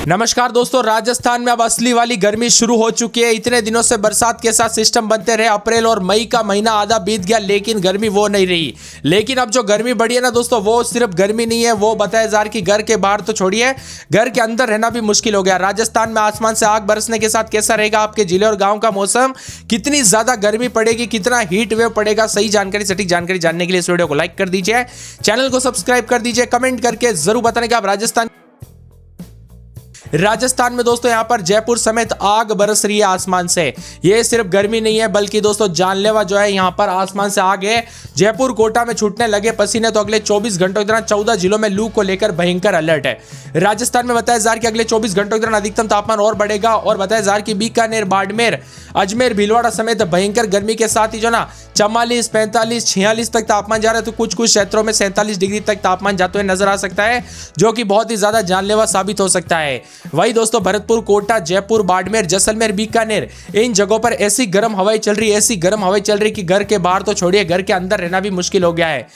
नमस्कार दोस्तों, राजस्थान में अब असली वाली गर्मी शुरू हो चुकी है। इतने दिनों से बरसात के साथ सिस्टम बनते रहे, अप्रैल और मई का महीना आधा बीत गया, लेकिन गर्मी वो नहीं रही। लेकिन अब जो गर्मी बढ़ी है ना दोस्तों, वो सिर्फ गर्मी नहीं है, वो बताया जा रहा कि घर के बाहर तो छोड़िए, घर के अंदर रहना भी मुश्किल हो गया। राजस्थान में आसमान से आग बरसने के साथ कैसा रहेगा आपके जिले और गाँव का मौसम, कितनी ज्यादा गर्मी पड़ेगी, कितना हीट वेव पड़ेगा, सही जानकारी, सटीक जानकारी जानने के लिए इस वीडियो को लाइक कर दीजिए, चैनल को सब्सक्राइब कर दीजिए, कमेंट करके जरूर बताने का आप राजस्थान में दोस्तों यहां पर जयपुर समेत आग बरस रही है आसमान से। ये सिर्फ गर्मी नहीं है, बल्कि दोस्तों जानलेवा जो है यहां पर आसमान से आग है। जयपुर कोटा में छूटने लगे पसीने, तो अगले 24 घंटों के दौरान 14 जिलों में लू को लेकर भयंकर अलर्ट है। राजस्थान में बताया जा रहा है कि अगले 24 घंटों के दौरान अधिकतम तापमान और बढ़ेगा, और बताया जा रहा है कि बीकानेर, बाड़मेर, अजमेर, भीलवाड़ा समेत भयंकर गर्मी के साथ ही जो ना 44, 45, 46 तक तापमान जा रहा है, तो कुछ कुछ क्षेत्रों में 47 डिग्री तक तापमान जाते हुए नजर आ सकता है, जो कि बहुत ही ज्यादा जानलेवा साबित हो सकता है। वही दोस्तों भरतपुर, कोटा, जयपुर, बाड़मेर, जैसलमेर, बीकानेर, इन जगहों पर ऐसी गर्म हवाएं चल रही है, ऐसी गर्म हवाएं चल रही कि घर के बाहर तो छोड़िए, घर के अंदर रहना भी मुश्किल हो गया है।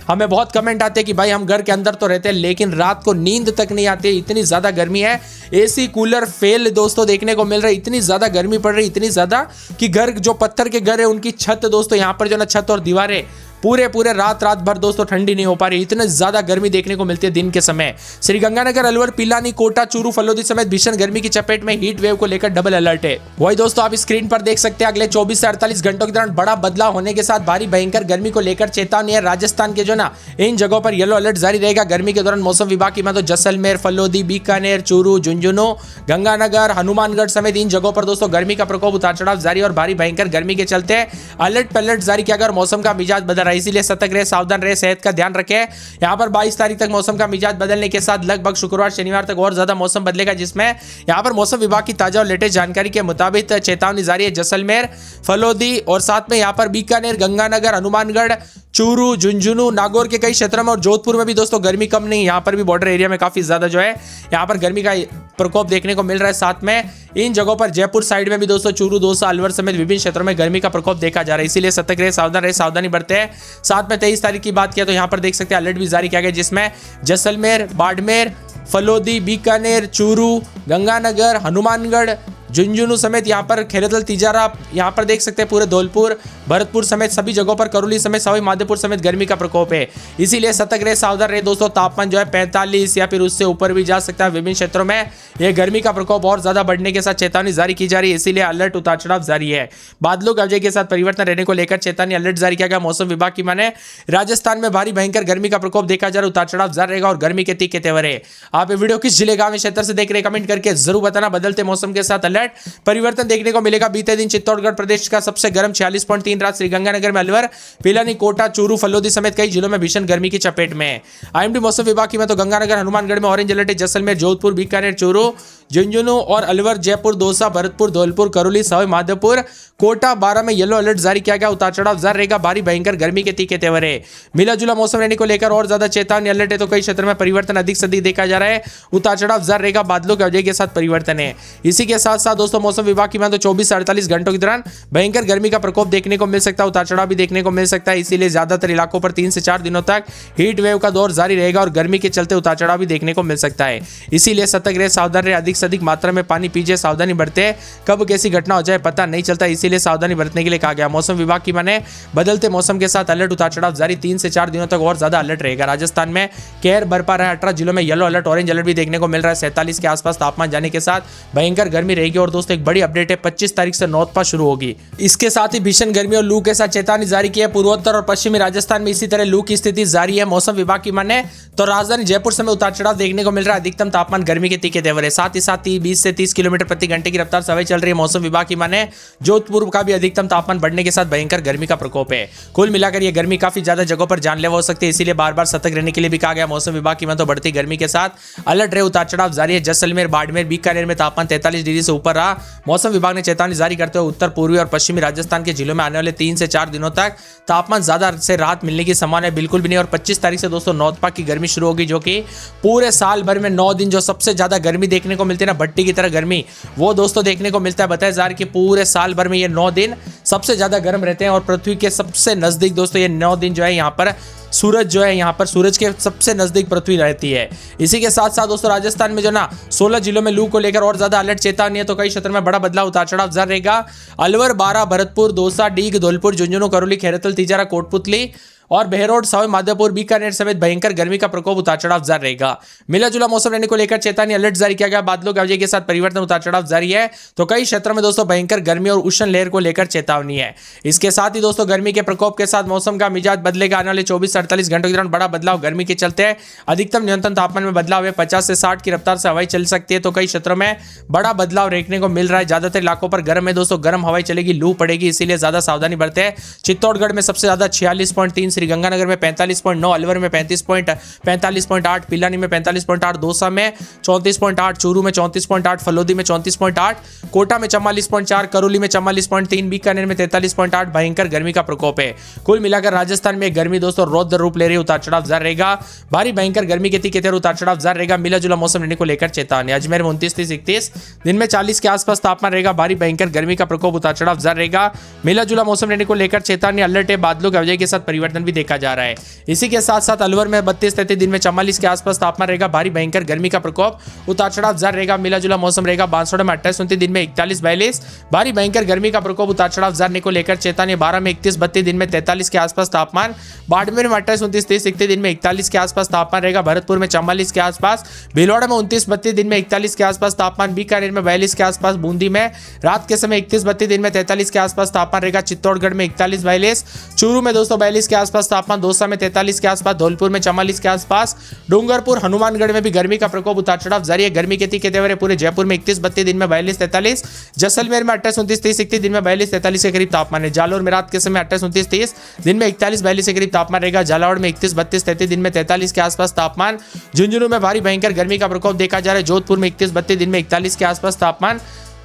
हमें बहुत कमेंट आते हैं कि भाई हम घर के अंदर तो रहते हैं, लेकिन रात को नींद तक नहीं आती, इतनी ज्यादा गर्मी है। एसी कूलर फेल दोस्तों देखने को मिल रहा है, इतनी ज्यादा गर्मी पड़ रही, इतनी ज्यादा कि घर जो पत्थर के घर है उनकी छत दोस्तों, यहाँ पर जो ना छत और दीवारें पूरे रात भर दोस्तों ठंडी नहीं हो पा रही, इतनी ज्यादा गर्मी देखने को मिलती है दिन के समय। श्रीगंगानगर, अलवर, पिलानी, कोटा, चूरू, फलोदी समेत भीषण गर्मी की चपेट में, हीट वेव को लेकर डबल अलर्ट है। वही दोस्तों आप स्क्रीन पर देख सकते हैं, अगले 24 से 48 घंटों के दौरान बड़ा बदलाव होने के साथ भारी भयंकर गर्मी को लेकर चेतावनी है। राजस्थान के जो ना इन जगहों पर येलो अलर्ट जारी रहेगा। गर्मी के दौरान मौसम विभाग की तो जैसलमेर, फलोदी, बीकानेर, चूरू, झुंझुनू, गंगानगर, हनुमानगढ़ समेत इन जगहों पर दोस्तों गर्मी का प्रकोप उतार चढ़ाव जारी, और भारी भयंकर गर्मी के चलते अलर्ट पर अलर्ट जारी किया गया। मौसम का मिजाज बदल रहा है, इसीलिए सतर्क रहे, सावधान रहे, सेहत का ध्यान रखें। यहां पर 22 तारीख तक मौसम का मिजाज बदलने के साथ लगभग शुक्रवार, शनिवार तक और ज्यादा मौसम बदलेगा, जिसमें यहां पर मौसम विभाग की ताजा और लेटेस्ट जानकारी के मुताबिक चेतावनी जारी है। जैसलमेर, फलोदी और साथ में यहां पर बीकानेर, गंगानगर, हनुमानगढ़, चूरू, झुंझुनू, नागौर के कई क्षेत्रों में और जोधपुर में भी दोस्तों गर्मी कम नहीं, यहाँ पर भी बॉर्डर एरिया में काफी ज्यादा जो है यहाँ पर गर्मी का प्रकोप देखने को मिल रहा है। साथ में इन जगहों पर जयपुर साइड में भी दोस्तों चूरू, दौसा, अलवर समेत विभिन्न क्षेत्रों में गर्मी का प्रकोप देखा जा रहा है, इसीलिए सतर्क रहे, सावधान रहे, सावधानी बरते हैं। साथ में 23 तारीख की बात किया तो यहाँ पर देख सकते हैं अलर्ट भी जारी किया गया, जिसमें जैसलमेर, बाड़मेर, फलोदी, बीकानेर, चूरू, गंगानगर, हनुमानगढ़, झुंझुनू समेत यहाँ पर खेरतल, तिजारा, यहाँ पर देख सकते हैं पूरे धौलपुर, भरतपुर समेत सभी जगहों पर, करौली समेत सवाई माधोपुर समेत गर्मी का प्रकोप है, इसीलिए सतर्क रहे, सावधान रहे दोस्तों। तापमान जो है 45 या फिर उससे ऊपर भी जा सकता है। विभिन्न क्षेत्रों में यह गर्मी का प्रकोप और ज्यादा बढ़ने के साथ चेतावनी जारी की जा रही है, इसीलिए अलर्ट उतार चढ़ाव जारी है। बादलों की अवधि के साथ परिवर्तन रहने को लेकर चेतावनी अलर्ट जारी किया गया। मौसम विभाग की माने राजस्थान में भारी भयंकर गर्मी का प्रकोप देखा जा रहा है, उतार चढ़ाव जारी रहेगा और गर्मी के तीखे तेवर है। आप ये वीडियो किस जिले, गांव, क्षेत्र से देख रहे, कमेंट करके जरूर बताना। बदलते मौसम के साथ अलर्ट परिवर्तन देखने को मिलेगा। बीते दिन चित्तौड़गढ़ प्रदेश का सबसे गर्म 46.3 रात, श्रीगंगानगर में अलवर, पिलानी, कोटा, चूरू, फलोदी समेत कई जिलों में भीषण गर्मी की चपेट में। आईएमडी मौसम विभाग की तो गंगानगर, हनुमानगढ़ में ऑरेंज अलर्ट है। जैसलमेर, जोधपुर, बीकानेर, चूरू, झुंझुनू और अलवर, जयपुर, दौसा, भरतपुर, धौलपुर, करौली, सवाई माधोपुर, कोटा, 12 में येलो अलर्ट जारी किया गया। उतार चढ़ाव जारी रहेगा, भारी भयंकर गर्मी के तीखे तेवर है। मिला जुला मौसम रहने को लेकर और ज्यादा चेतावनी अलर्ट है, तो कई क्षेत्रों में परिवर्तन अधिक से अधिक देखा जा रहा है। उतार चढ़ाव जारी रहेगा, बादलों की अवधि के साथ परिवर्तन है। इसी के साथ साथ दोस्तों मौसम विभाग की तो 24 से 48 घंटों के दौरान भयंकर गर्मी का प्रकोप देखने को मिल सकता है, उतार चढ़ाव भी देखने को मिल सकता है, इसीलिए ज्यादातर इलाकों पर 3 से 4 दिनों तक हीट वेव का दौर जारी रहेगा और गर्मी के चलते उतार चढ़ाव भी देखने को मिल सकता है। इसीलिए सतर्क रहे, सावधान रहे, अधिक से अधिक मात्रा में पानी पीजिए, सावधानी बरते, कब कैसी घटना हो जाए पता नहीं चलता, इसीलिए सावधानी बरतने के लिए कहा गया। मौसम विभाग की माने बदलते मौसम के साथ अलर्ट, उतार चढ़ाव जारी, 3 से 4 दिनों तक और ज्यादा अलर्ट रहेगा। राजस्थान में कहर बरपा रहा है, 18 जिलों में येलो अलर्ट, ऑरेंज अलर्ट भी देखने को मिल रहा है। 47 के आसपास तापमान जाने के साथ भयंकर गर्मी रहेगी। और दोस्तों एक बड़ी अपडेट है, 25 तारीख से नौतपा शुरू होगी। इसके साथ ही भीषण गर्मी और लू के साथ चेतावनी जारी की है। पूर्वोत्तर और पश्चिमी राजस्थान में इसी तरह लू की स्थिति जारी है। मौसम विभाग की माने तो राजधानी जयपुर में उतार चढ़ाव देखने को मिल रहा है। अधिकतम तापमान गर्मी के तीखे तेवर है। साथ ही 20 से 30 किलोमीटर प्रति घंटे की रफ्तार से हवाएं चल रही है। मौसम विभाग की माने जोधपुर का भी अधिकतम तापमान बढ़ने के साथ भयंकर गर्मी का प्रकोप है। कुल मिलाकर यह गर्मी काफी ज्यादा जगहों पर जानलेवा हो सकती है, इसीलिए बार बार सतर्क रहने के लिए भी कहा गया। मौसम विभाग की माने तो बढ़ती गर्मी के साथ अलर्ट रहे, उतार चढ़ाव जारी है। जैसलमेर, बाड़मेर, बीकानेर में तापमान 43 डिग्री से ऊपर रहा। मौसम विभाग ने चेतावनी जारी करते हुए उत्तर पूर्वी और पश्चिमी राजस्थान के जिलों में आने वाले 3 से 4 दिनों तक तापमान ज्यादा से राहत मिलने की संभावना बिल्कुल भी नहीं। और 25 तारीख से दोस्तों नौतपा की गर्मी शुरू होगी, जो कि पूरे साल भर में 9 दिन जो सबसे ज्यादा गर्मी देखने को मिलती है ना, भट्टी की तरह गर्मी, वो दोस्तों देखने को मिलता है। बताया जा रहा है कि पूरे साल भर में ये 9 दिन सबसे ज्यादा गर्म रहते हैं और पृथ्वी के सबसे नजदीक दोस्तों ये 9 दिन जो है यहाँ पर सूरज जो है यहाँ पर सूरज के सबसे नजदीक पृथ्वी रहती है। इसी के साथ साथ दोस्तों राजस्थान में जो ना 16 जिलों में लू को लेकर और ज्यादा अलर्ट चेतावनी है, तो कई क्षेत्र में बड़ा बदलाव उतार चढ़ाव जारी रहेगा। अलवर, बारा, भरतपुर, दौसा, डीग, धौलपुर, झुंझुनू, करौली, खैरतल, तिजारा, कोटपुतली और बहरोड, सवाई माधोपुर, बीकानेर समेत भयंकर गर्मी का प्रकोप उतार चढ़ाव जारी रहेगा। मिला जुला मौसम रहने को लेकर चेतावनी अलर्ट जारी किया गया। बादलों की आवाजाही के साथ परिवर्तन उतार चढ़ाव जारी है, तो कई क्षेत्रों में दोस्तों भयंकर गर्मी और उष्ण लहर को लेकर चेतावनी है। इसके साथ ही दोस्तों गर्मी के प्रकोप के साथ मौसम का मिजाज बदलेगा। आने वाले 24 से 48 घंटों के दौरान बड़ा बदलाव गर्मी के चलते हैं। अधिकतम न्यूनतम तापमान में बदलाव है। 50 से 60 की रफ्तार से हवाएं चल सकती है, तो कई क्षेत्रों में बड़ा बदलाव देखने को मिल रहा है। ज्यादातर इलाकों पर गर्म है दोस्तों, गर्म हवाएं चलेगी, लू पड़ेगी, इसीलिए ज्यादा सावधानी बरते हैं। चित्तौड़गढ़ में सबसे ज्यादा 46.3, श्रीगंगानगर में 45.9, अलवर में 45.8, पिलानी में 45.8, दौसा में 34.8, चूरू में 34.8, फलोदी में 34.8, कोटा में 44.4, करौली में 44.3, बीकानेर में 43.8 भयंकर गर्मी का प्रकोप है। कुल मिलाकर राजस्थान में गर्मी दोस्तों रौद्र रूप ले रही, उतार चढ़ाव जारी रहेगा। भारी भयंकर गर्मी के तीखे तेवर उतार चढ़ाव जारी रहेगा। मिला जुला मौसम रहने को लेकर चेतावनी। अजमेर में 29, 30, 31, दिन में 40 के आसपास तापमान रहेगा। भारी भयंकर गर्मी का प्रकोप उतार चढ़ाव जारी रहेगा। मिला जुला मौसम रहने को लेकर चेतावनी अलर्ट है। बादलों की आवाजाही के साथ परिवर्तन भी देखा जा रहा है। इसी के साथ साथ अलवर में 32, 33, दिन में 44 के आसपास तापमान रहेगा। भारी भयंकर गर्मी का प्रकोप उतार चढ़ाव जारी रहेगा। मिला जुला मौसम रहेगा। बांसवाड़ा में 28, 29, दिन में 41, 42 भारी भयंकर गर्मी का प्रकोप उतार चढ़ाव जारी को लेकर चेतावनी। 12 में 31, 32, दिन में 43 के आसपास तापमान। बाड़मेर में 28, 29, 30, 31, दिन में 41 के आसपास तापमान रहेगा। भरतपुर में 44 के आसपास, भीलवाड़ा में 29, 32, दिन में 41 के आसपास तापमान। बीकानेर में 42 के आसपास, बूंदी में रात के समय 31, 32, दिन में 43 के आसपास तापमान रहेगा। चित्तौड़गढ़ में 41, 42, चूरू में दोस्तों 42 के आसपास तापमान। दौसा में 43 के आसपास, धौलपुर में 44 के आसपास, डूंगरपुर, हनुमानगढ़ में भी गर्मी का प्रकोप उतार चढ़ाव जारी है। गर्मी के तीखे तेवर पूरे जयपुर में 31, 32, दिन में 42, 43, जैसलमेर में 28, 29, 30, 31, दिन में 42, 43 के करीब तापमान है। जालोर में रात के समय 28, 29, 30, दिन में 41, 42 के करीब तापमान रहेगा। झालावाड़ में 31, 32, 33, दिन में 43 के आसपास तापमान। झुंझुनू में भारी भयंकर गर्मी का प्रकोप देखा जा रहा है। जोधपुर में 31, 32, दिन में 41 के आसपास तापमान।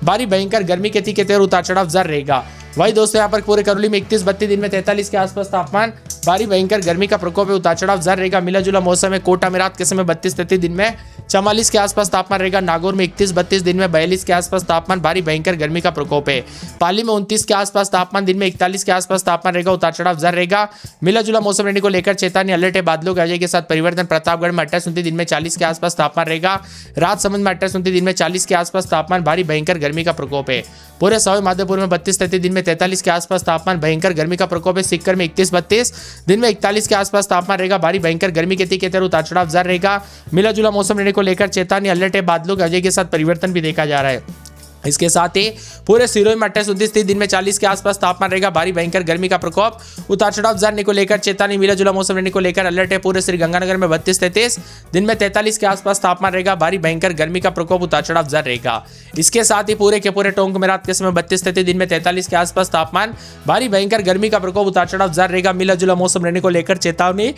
भारी भयंकर गर्मी के तीखे तेवर उतार चढ़ाव जारी रहेगा। वही दोस्तों यहाँ पर पूरे करौली में 31, 32, दिन में 43 के आसपास तापमान। भारी भयंकर गर्मी का प्रकोप है, उतार चढ़ाव जारी रहेगा। मिला जुला मौसम है। कोटा में रात के समय 32, 33, दिन में 44 के आसपास तापमान रहेगा। नागौर में 31, 32, दिन में 42 के आसपास तापमान। भारी भयंकर गर्मी का प्रकोप है। पाली में 29 के आसपास तापमान, दिन में 41 के आसपास तापमान रहेगा। उतार चढ़ाव जारी रहेगा। मिला जुला मौसम रहने को लेकर चेतावनी अलर्ट है। बादलों की आवाजाही के साथ परिवर्तन। प्रतापगढ़ में 28, 29, दिन में 40 के आसपास तापमान रहेगा। राजसमंद में 28, 29, दिन में 40 के आसपास तापमान। भारी भयंकर गर्मी का प्रकोप है। पूरे सवाई माधोपुर में 32, 33, दिन में 43 के आसपास तापमान। भयंकर गर्मी का प्रकोप है। सीकर में 31, 32, दिन में 41 के आसपास तापमान रहेगा। भारी भयंकर गर्मी के तीखे तेवर उतार चढ़ाव जारी रहेगा। मिला जुला मौसम रहने को लेकर चेतावनी अलर्ट है। बादलों की आवाजाही के साथ परिवर्तन भी देखा जा रहा है। इसके साथ ही पूरे सिरोही में 28, 29, 30, दिन में 40 के आसपास तापमान रहेगा। भारी भयंकर गर्मी का प्रकोप उतार चढ़ाव जारी को लेकर चेतावनी। मिला जुला मौसम रहने को लेकर अलर्ट है। पूरे श्रीगंगानगर में 32, 33, दिन में 43 के आसपास तापमान रहेगा। भारी भयंकर गर्मी का प्रकोप उतार चढ़ाव जारी रहेगा। इसके साथ ही पूरे के पूरे टोंक में रात के समय 32, 33, दिन में 43 के आसपास तापमान। भारी भयंकर गर्मी का प्रकोप उतार चढ़ाव जारी रहेगा। मिला जुला मौसम रहने को लेकर चेतावनी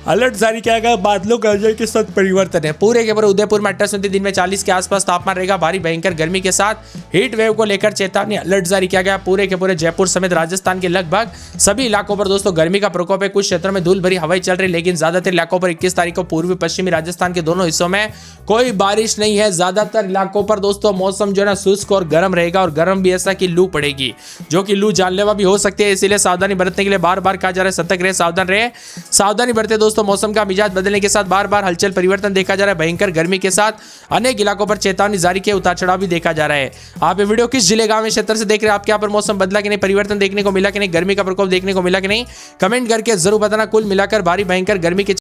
अलर्ट जारी किया गया। बादलों की आवाजाही के साथ परिवर्तन है। पूरे के पूरे उदयपुर में 28, 29, दिन में 40 के आसपास तापमान रहेगा। भारी भयंकर गर्मी के साथ हीट वेव को लेकर चेतावनी अलर्ट जारी किया गया। पूरे के पूरे जयपुर समेत राजस्थान के लगभग सभी इलाकों पर दोस्तों गर्मी का प्रकोप है। कुछ क्षेत्रों में धूल भरी हवाएं चल रही, लेकिन ज्यादातर इलाकों पर 21 तारीख को पूर्वी पश्चिमी राजस्थान के दोनों हिस्सों में कोई बारिश नहीं है। ज्यादातर इलाकों पर दोस्तों मौसम जो है ना शुष्क और गर्म रहेगा, और गर्म भी ऐसा कि लू पड़ेगी, जो कि लू जानलेवा भी हो सकती है। इसीलिए सावधानी बरतने के लिए बार बार कहा जा रहा है सतर्क रहे, सावधान रहे। सावधानी बरते दोस्तों। मौसम का मिजाज बदलने के साथ बार बार हलचल परिवर्तन देखा जा रहा है। भयंकर गर्मी के साथ अनेक इलाकों पर चेतावनी जारी के उतार चढ़ाव भी देखा जा रहा है। आप ये वीडियो किस जिले गांव में क्षेत्र से देख रहे हैं? आपके यहाँ पर मौसम बदला कि नहीं, परिवर्तन देखने को मिला कि नहीं, गर्मी का प्रकोप देखने को मिला कि नहीं, कमेंट करके जरूर बताना। कुल मिलाकर भारी भयंकर गर्मी के